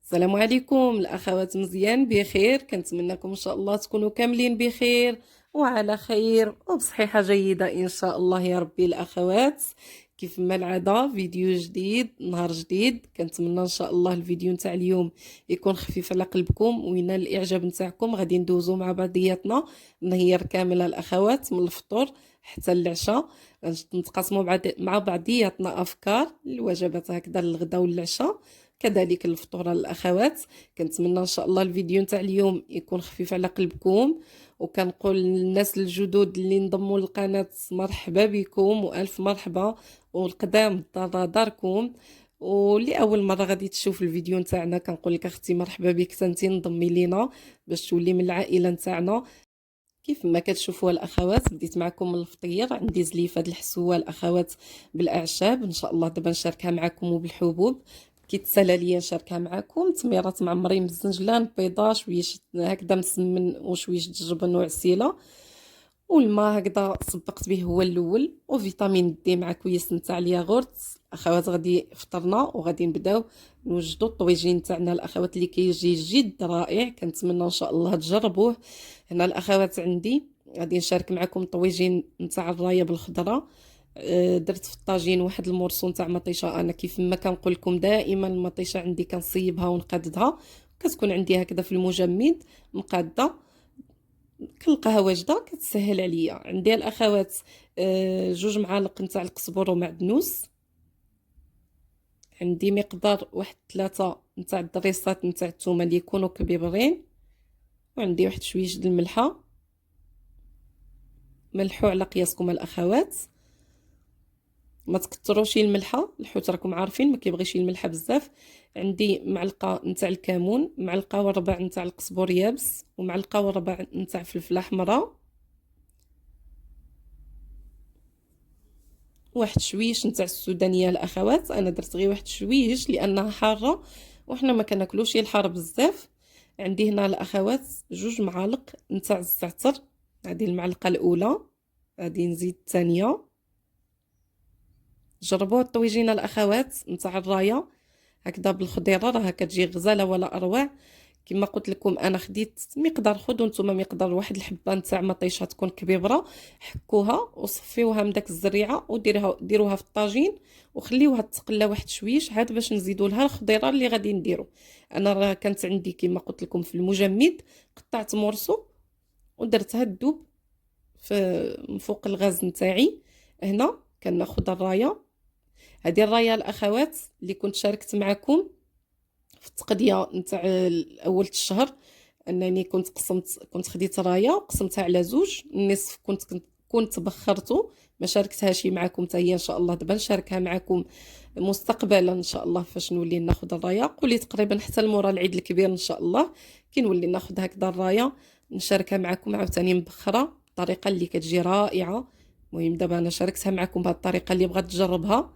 السلام عليكم الاخوات، مزيان بخير؟ كنتمنىكم ان شاء الله تكونوا كاملين بخير وعلى خير وبصحة جيدة ان شاء الله يا ربي. الاخوات كيف ما العاده فيديو جديد، نهار جديد. كنتمنى ان شاء الله الفيديو نتاع اليوم يكون خفيف على قلبكم وينال الاعجاب نتاعكم. غادي ندوزو مع بعضياتنا النهار كامله الاخوات، من الفطور حتى العشاء. نتقاسموا مع بعضياتنا افكار الوجبات هكذا للغدا والعشاء، كذلك الفطور الاخوات. كنتمنى ان شاء الله الفيديو نتاع اليوم يكون خفيف على قلبكم، وكنقول للناس الجدد اللي انضموا للقناه مرحبا بكم والف مرحبا، والقدام داركم. واللي اول مره غادي تشوف الفيديو نتاعنا كنقول لك اختي مرحبا بك تنتي انضمي لينا باش تولي من العائله نتاعنا. كيف ما كتشوفوا الاخوات بديت معكم من الفطير. عندي زليفه د الحسوه الاخوات بالاعشاب، ان شاء الله دابا نشاركها معكم، وبالحبوب كيتسالى ليا نشاركها معكم. تميرات معمرين بالزنجلان، بيضه شويه هكذا مسمن وشويه الجبن وعسيله، والماء هكذا صبقت به هو الاول، وفيتامين دي مع كويس نتاع الياغورت. اخوات غادي فطرنا وغادي نبداو نوجدوا الطويجين تاعنا الاخوات اللي كيجي جد رائع. كنتمنى ان شاء الله تجربوه. هنا الاخوات عندي غادي نشارك معكم الطويجين نتاع الرايه بالخضره. درت في الطاجين واحد المورسو نتاع مطيشه. انا كيف ما كنقول لكم دائما المطيشه عندي كنصيبها ونقادها، كتكون عندي هكذا في المجمد مقاده، كنلقاها واجده كتسهل عليا. عندي الاخوات جوج معالق نتاع القزبر ومعدنوس. عندي مقدار واحد 3 نتاع الدريسات نتاع الثومه اللي يكونوا كبيبرين، وعندي واحد شويه د الملحه. ملحوا على قياسكم الاخوات، ما تكثروش الملحه، الحوت راكم عارفين ما كيبغيش الملحه بزاف. عندي معلقه نتاع الكمون، معلقه وربع نتاع القزبر يابس، ومعلقه وربع نتاع فلفله حمراء، واحد شويش نتاع السودانيه الاخوات. انا درت غير واحد شويش لانها حاره وحنا ما كناكلوش الحار بزاف. عندي هنا الاخوات جوج معالق نتاع الزعتر، هذه المعلقه الاولى، غادي نزيد الثانيه. جربوا الطويجين الاخوات نتاع الرايه هكذا بالخضيره، راه كتجي غزاله ولا اروع. كما قلت لكم انا خديت مقدار، خذوا نتوما مقدار واحد الحبه نتاع مطيشه تكون كبيره، حكوها وصفيوها من داك الزريعه ديروها في الطاجين وخليوها تقلى واحد شويش عاد باش نزيدوا لها الخضيره اللي غادي نديرو. انا راه كانت عندي كما قلت لكم في المجمد، قطعت مرسو ودرتها تذوب في فوق الغاز نتاعي. هنا كناخذ الرايه، هذه الرايه الاخوات اللي كنت شاركت معكم في التقضيه نتاع اول الشهر. انني كنت خديت رايه وقسمتها على زوج، النصف كنت بخرته، ما شاركتهاش معكم حتى هي. ان شاء الله دابا نشاركها معكم مستقبلا ان شاء الله فاش نولي ناخذ الرايه. قولي تقريبا حتى المورا العيد الكبير ان شاء الله كي نولي ناخذ هكذا الرايه نشاركها معكم عاوتاني مبخره بطريقه اللي كتجي رائعه. المهم دابا انا شاركتها معكم بهذه الطريقه، اللي بغات تجربها.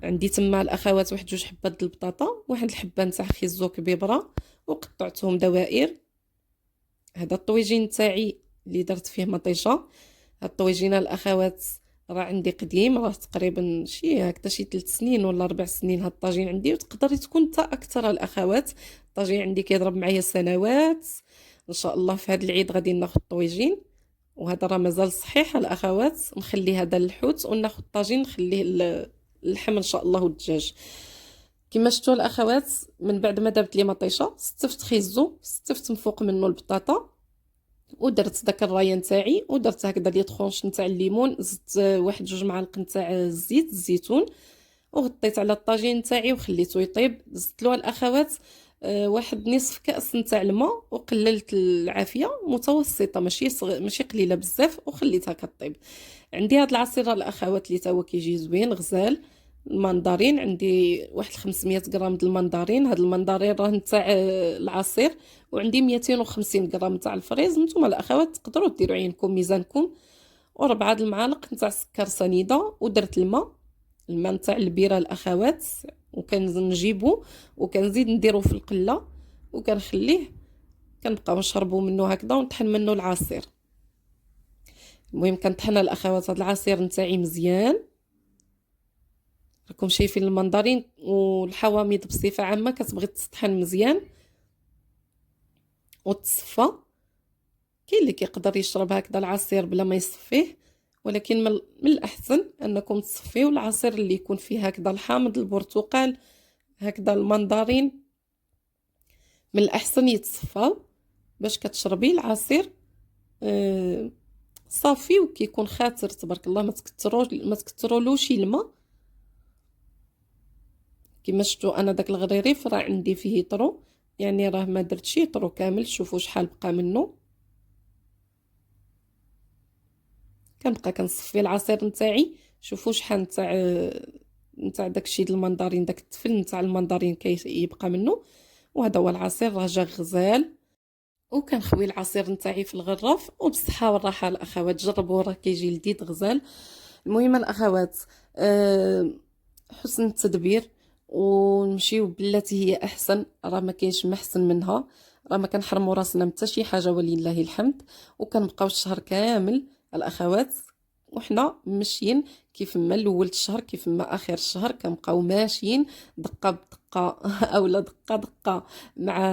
عندي تما الاخوات واحد جوج حبات د البطاطا، واحد الحبه نتاع خيزو كبيبره وقطعتهم دوائر. هذا الطويجين تاعي اللي درت فيه مطيشه. هاد الطويجين الاخوات راه عندي قديم، راه تقريبا شي هكذا شي 3 سنين ولا 4 سنين هاد الطاجين عندي، وتقدري تكون حتى اكثر الاخوات. الطاجين عندي كيضرب معايا سنوات. ان شاء الله في هاد العيد غادي ناخذ الطويجين، وهذا راه مازال صحيح الاخوات. نخلي هذا للحوت وناخذ الطاجين نخليه اللحم ان شاء الله والدجاج. كما شفتوا الاخوات من بعد ما دابت لي مطيشه ستفت خيزو، ستفت من فوق منه البطاطا، ودرت داك الرايه نتاعي، ودرت هكذا لي طخونش نتاع الليمون، زدت واحد جوج معالق نتاع الزيت الزيتون، وغطيت على الطاجين نتاعي وخليته يطيب. زدت له الاخوات واحد نصف كاس نتاع الماء، وقللت العافيه متوسطه ماشي قليله بزاف، وخليتها كطيب. عندي هاد العصير الاخوات اللي تا هو كيجي زوين غزال. المندرين عندي واحد 500 غرام د المندرين، هاد المندرين راه نتاع العصير، وعندي 250 غرام تاع الفريز. نتوما الاخوات تقدروا ديروا عينكم ميزانكم. وربعه د المعالق نتاع السكر سنيده، ودرت الماء نتاع البيره الاخوات، وكنجيبو وكنزيد نديرو في القله وكنخليه، كنبقاو نشربو منه هكذا ونطحن منه العصير. المهم كنطحن الاخوات هاد العصير نتاعي مزيان. راكم شايفين المندرين والحوامض بصفه عامه كتبغي تطحن مزيان وتصفى. كاين اللي كيقدر يشرب هكذا العصير بلا ما يصفيه، ولكن من الاحسن انكم تصفيو العصير اللي يكون فيه هكذا الحامض، البرتقال، هكذا المندرين، من الاحسن يتصفاو باش كتشربي العصير صافي وكيكون خاطر تبارك الله. ما تكثرولوش الماء. كما شفتوا انا داك الغريريف راه عندي فيه طرو، يعني راه ما درتش طرو كامل. شوفوا شحال بقى منه. كنبقى كنصفي العصير نتاعي. شوفوا شحال نتاع داكشي د المندرين، داك التفل نتاع المندرين كيبقى منه. وهذا هو العصير راه جا غزال. وكنخوي العصير نتاعي في الغراف وبالصحه والراحه الاخوات. جربوه راه كيجي لذيذ غزال. المهم الاخوات حسن التدبير ونمشيو بالتي هي احسن، راه ما كاينش محسن منها. راه ما كنحرموا راسنا من حتى شي حاجه ولله الحمد. وكنبقاو الشهر كامل الاخوات وحنا ماشيين كيف ما الاول الشهر كيف ما اخر الشهر، كنبقاو ماشيين دقه بدقه اولا دقه دقه مع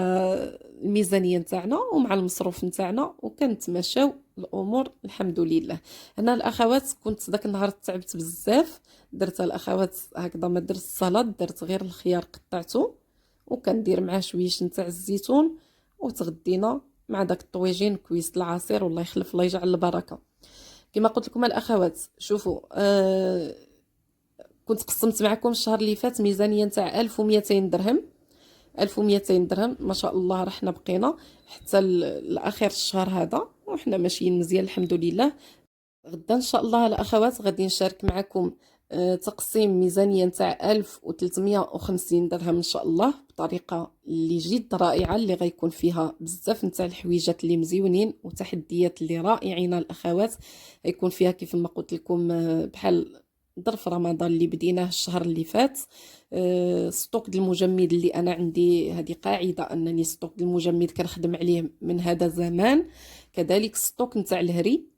الميزانيه نتاعنا ومع المصروف نتاعنا، وكنتماشاو الامور الحمد لله. هنا الاخوات كنت داك النهار تعبت بزاف. درت الاخوات هكذا ما درت السلطه، درت غير الخيار قطعته وكندير معاه شويش نتاع الزيتون، وتغدينا مع داك الطويجين كويس العصير. والله يخلف الله يجعل البركه. كما قلت لكم الاخوات شوفوا كنت قسمت معكم الشهر اللي فات ميزانيه نتاع 1200 درهم. 1200 درهم ما شاء الله رحنا بقينا حتى لاخر الشهر هذا وحنا ماشيين مزيان الحمد لله. غدا ان شاء الله الاخوات غادي نشارك معكم تقسيم ميزانيه نتاع 1350 درهم ان شاء الله، بطريقه اللي جد رائعه، اللي غيكون فيها بزاف نتاع الحويجات اللي مزيونين وتحديات اللي رائعين الاخوات. غيكون فيها كيف ما قلت لكم بحال ظرف رمضان اللي بديناه الشهر اللي فات. ستوك د المجمد اللي انا عندي هذه قاعده انني ستوك د المجمد كنخدم عليه من هذا زمان. كذلك ستوك نتاع الهري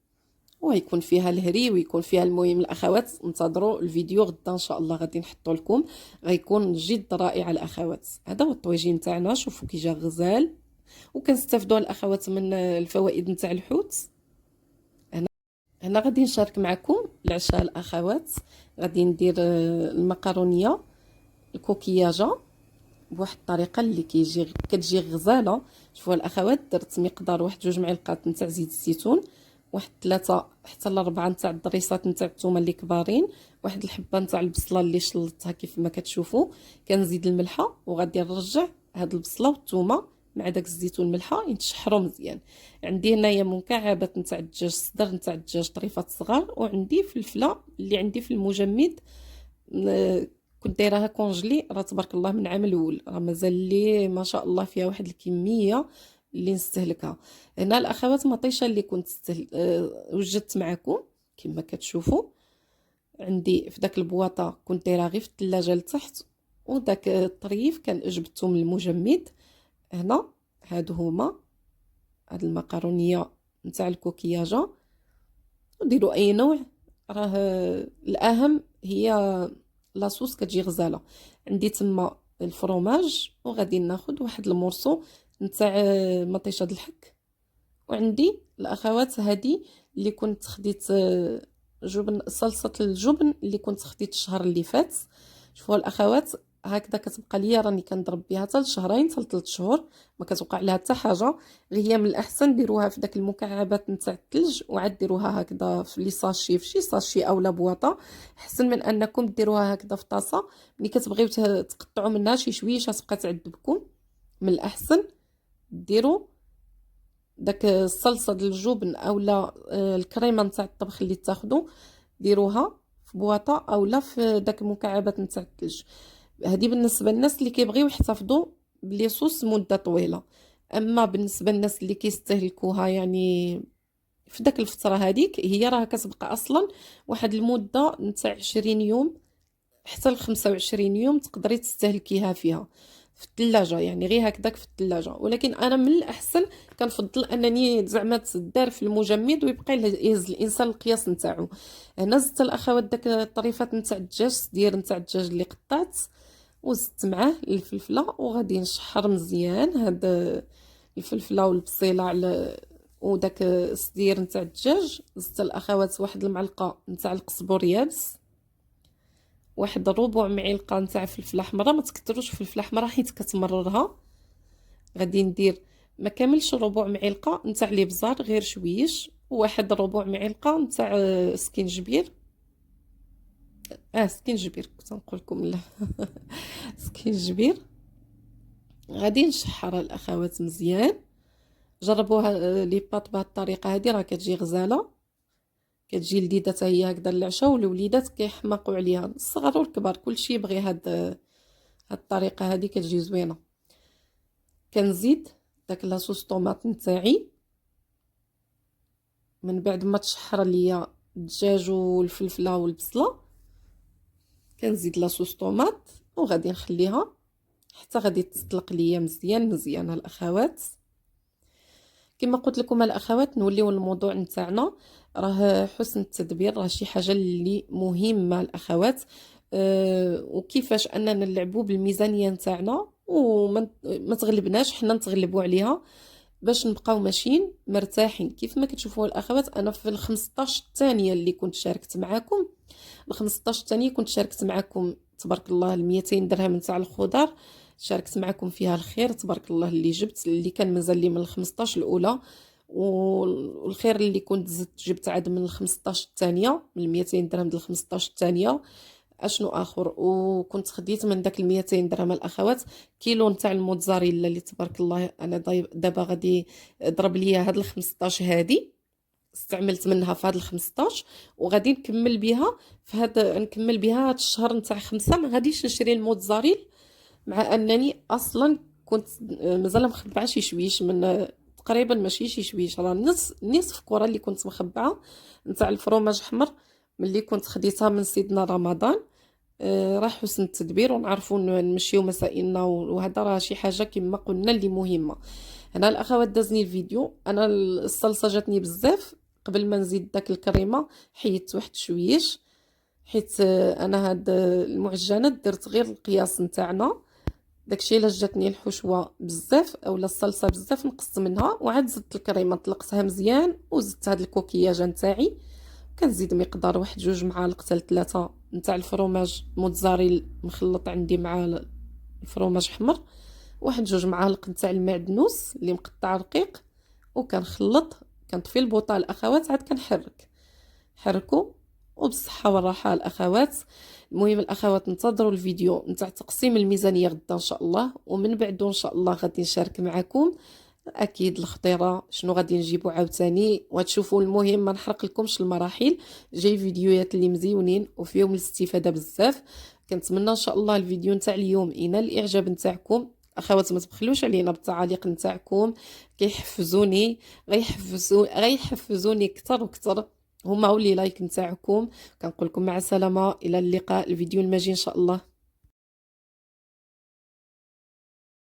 ويكون فيها الهري ويكون فيها. المهم الاخوات انتظروا الفيديو غدا ان شاء الله غادي نحطو لكم، غيكون جد رائع الاخوات. هذا هو الطويجين تاعنا. شوفوا كي جا غزال وكنستافدوا الاخوات من الفوائد نتاع الحوت. هنا غادي نشارك معكم العشاء الاخوات. غادي ندير المقرونيه الكوكياجه بواحد الطريقه اللي كتجي غزاله. شوفوا الاخوات درت مقدار واحد 2 معلقات نتاع زيت الزيتون، واحد 3 حتى ل 4 نتاع الضريسات نتاع الثومه اللي كبارين، واحد الحبه نتاع البصله اللي شلطتها كيف ما كتشوفوا. كنزيد الملحه وغادي نرجع هاد البصله والثومه مع داك الزيت والملحه يتشحروا مزيان. عندي هنايا مكعبات نتاع الدجاج، صدر نتاع الدجاج طريفات صغار، وعندي فلفله اللي عندي في المجمد كنت دايراها كونجلي. راه تبارك الله من عام الاول راه مازال لي ما شاء الله فيها واحد الكميه اللي نستهلكها. هنا الاخوات مطيشه اللي كنت وجدت معكم كما كتشوفوا. عندي في داك البواطه كنت دايره غير في الثلاجه لتحت، وداك الطريف كان جبدته من المجمد. هنا هادو هما هاد المقرونيه نتاع الكوكياجه. وديروا اي نوع، راه الاهم هي لاصوص كتجي غزاله. عندي تما الفرomاج وغادي ناخذ واحد المورسو نتاع مطيشه د الحك. وعندي الاخوات هذه اللي كنت خديت جبن، صلصه الجبن اللي كنت خديت الشهر اللي فات. شوفوا الاخوات هكذا كتبقى ليا راني كنضرب بها حتى لشهرين حتى 3 شهور ما كتوقع لها حتى حاجه. غير هي من الاحسن ديروها في داك المكعبات نتاع الثلج وعاد ديروها هكذا في لي ساشي، في شي ساشي اولا بواطه، احسن من انكم ديروها هكذا في طاسه. ملي كتبغيو تقطعوا منها شي شويش تبقى تعذبكم. من الاحسن ديروا داك الصلصه ديال الجبن اولا الكريمه نتاع الطبخ اللي تاخذوا ديروها في بواطه اولا في داك المكعبات نتاع الثلج. هذه بالنسبه للناس اللي كيبغيو يحتفظوا بلي صوص مده طويله. اما بالنسبه للناس اللي كيستهلكوها يعني في داك الفتره هذيك، هي راه كتبقى اصلا واحد المده نتاع 20 يوم حتى ل 25 يوم تقدري تستهلكيها فيها. في الثلاجه، يعني غير هكذاك في الثلاجه. ولكن انا من الاحسن كنفضل انني زعما تدار في المجمد ويبقى يهز الانسان القياس نتاعو. هنا زدت الاخوات داك الطريفات نتاع الدجاج، صدير نتاع الدجاج اللي قطعت، وزدت معاه الفلفله، وغادي نشحر مزيان هاد الفلفله والبصيله على وداك الصدير نتاع الدجاج. زدت الاخوات واحد المعلقه نتاع القزبر يابس، واحد ربع معلقه نتاع فلفله حمراء، ما تكثروش فلفله حمراء حيت كتمررها. غادي ندير ما كاملش ربع معلقه نتاع الابزار، غير شويش، وواحد ربع معلقه نتاع سكينجبير. سكينجبير كنت نقول لكم لا سكينجبير. غادي نشحر الاخوات مزيان. جربوها لي باط بهذه الطريقه هذه، راه كتجي غزاله، كتجي لذيذه حتى هي هكذا للعشاء، والوليدات كيحماقوا عليها، الصغار والكبار كلشي يبغي هاد الطريقه هذه، كتجي زوينه. كنزيد داك لاصوص طوماط نتاعي من بعد ما تشحر ليا الدجاج والفلفله والبصله. كنزيد لاصوص طوماط وغادي نخليها حتى غادي تطلق ليا مزيان مزيان الاخوات. كما قلت لكم الاخوات، نوليو الموضوع نتاعنا، راه حسن التدبير، راه شي حاجه اللي مهمه الاخوات. وكيفاش اننا نلعبوا بالميزانيه نتاعنا وما ما تغلبناش حنا نتغلبوا عليها، باش نبقاو ماشيين مرتاحين. كيف ما كتشوفوا الاخوات، انا في ال 15 الثانيه اللي كنت شاركت معاكم، ال 15 الثانيه كنت شاركت معاكم تبارك الله ال 200 درهم نتاع الخضر، شاركت معكم فيها الخير تبارك الله. اللي جبت اللي كان مازال لي من ال 15 الاولى، والخير اللي كنت زدت جبت عاد من ال 15 الثانيه، من ال 200 درهم ديال 15 الثانيه. اشنو اخر، وكنت خديت من داك ال 200 درهم الاخوات كيلو نتاع الموتزاريلا اللي تبارك الله انا دابا غادي ضرب ليا هاد ال 15 هادي، استعملت منها في هاد ال 15 وغادي نكمل بها في نكمل بها هاد الشهر نتاع 5. ما غاديش نشري الموتزاريل، مع انني اصلا كنت مازال مخبعه شي شويش من تقريبا، ماشي شي شويش، راه نصف كره اللي كنت مخبعه نتاع الفرomاج احمر ملي كنت خديتها من سيدنا رمضان. راه حسن التدبير، ونعرفوا نمشيو مسائلنا، وهذا راه شي حاجه كما قلنا اللي مهمه. هنا الاخوات دازني الفيديو، انا الصلصه جاتني بزاف، قبل ما نزيد داك الكريمه حيدت واحد شويش، حيت انا هاد المعجنات درت غير القياس نتاعنا. داكشي الا جاتني الحشوه بزاف اولا الصلصه بزاف نقصت منها، وعاد زدت الكريمه طلقتها مزيان، وزدت هاد الكوكياج نتاعي. كنزيد مقدار واحد 2 معالق حتى 3 نتاع الفرomاج موتزاريل مخلط عندي مع الفرomاج احمر، واحد 2 معالق نتاع المعدنوس اللي مقطع رقيق، وكنخلط. كنطفي البوطه الاخوات، عاد حركوا وبالصحه والراحه الاخوات. المهم الاخوات انتظروا الفيديو نتاع تقسيم الميزانيه غدا ان شاء الله، ومن بعده ان شاء الله غادي نشارك معكم اكيد الخطيره شنو غادي نجيبو عاوتاني، وتشوفوا. المهم ما نحرق لكمش المراحل، جاي فيديوهات اللي مزيونين وفيهم الاستفاده بزاف. كنتمنى ان شاء الله الفيديو نتاع اليوم ينال الاعجاب نتاعكم. اخوات ما تبخلوش علينا بالتعاليق نتاعكم، كيحفزوني، غيحفزوني اكثر واكثر هما ولي لايك نتاعكم. كنقول لكم مع السلامه، الى اللقاء، الفيديو المجي ان شاء الله.